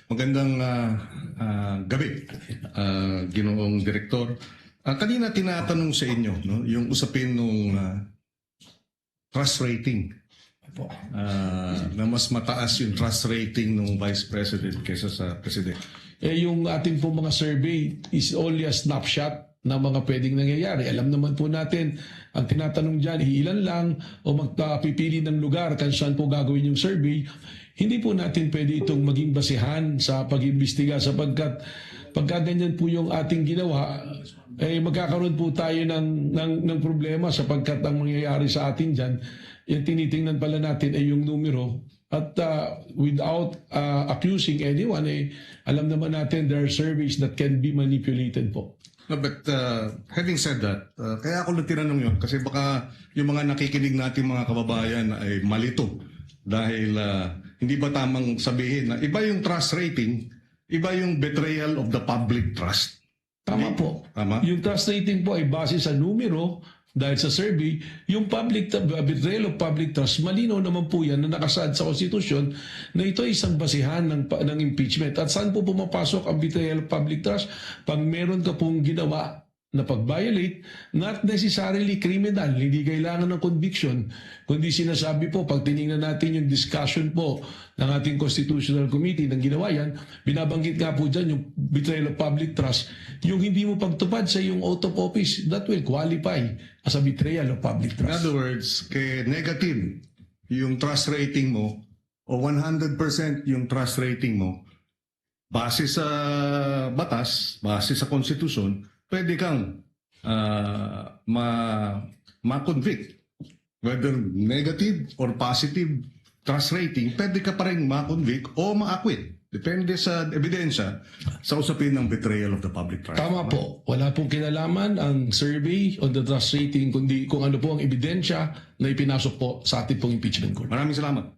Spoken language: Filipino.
Magandang gabi, Ginoong Direktor. Kanina tinatanong sa inyo yung usapin ng trust rating. Na mas mataas yung trust rating ng Vice President kaysa sa President. Yung ating po mga survey is only a snapshot ng mga pwedeng nangyayari. Alam naman po natin, ang tinatanong dyan, ilan lang o magpapipili ng lugar kung saan po gagawin yung survey. Hindi po natin pwede itong maging basihan sa pag-imbestiga sapagkat pagka ganyan po yung ating ginawa, magkakaroon po tayo ng problema sapagkat ang mangyayari sa atin dyan, yung tinitingnan pala natin ay yung numero at without accusing anyone, alam naman natin there are surveys that can be manipulated po. No, but having said that, kaya ako lang tinanong yun kasi baka yung mga nakikinig natin mga kababayan ay malito dahil hindi ba tamang sabihin na iba yung trust rating, iba yung betrayal of the public trust. Tama po. Tama? Yung trust rating po ay base sa numero dahil sa survey. Yung betrayal of public trust, malinaw naman po yan na nakasaad sa konstitusyon na ito ay isang basihan ng impeachment. At saan po pumapasok ang betrayal of public trust? Pag meron ka pong ginawa na pag-violate, not necessarily criminal, hindi kailangan ng conviction, kundi sinasabi po, pag tinignan natin yung discussion po ng ating Constitutional Committee ng ginawa yan, binabanggit nga po dyan yung betrayal of public trust, yung hindi mo pagtupad sa yung oath of office, that will qualify as a betrayal of public In trust. other words, kay negative yung trust rating mo o 100% yung trust rating mo, base sa batas, base sa konstitusyon, pwede kang ma-convict. Whether negative or positive trust rating, pwede ka pa rin ma-convict o ma-acquit. Depende sa ebidensya sa usapin ng betrayal of the public trust. Tama po. Wala pong kinalaman ang survey on the trust rating kundi kung ano po ang ebidensya na ipinasok po sa ating pong impeachment court. Maraming salamat.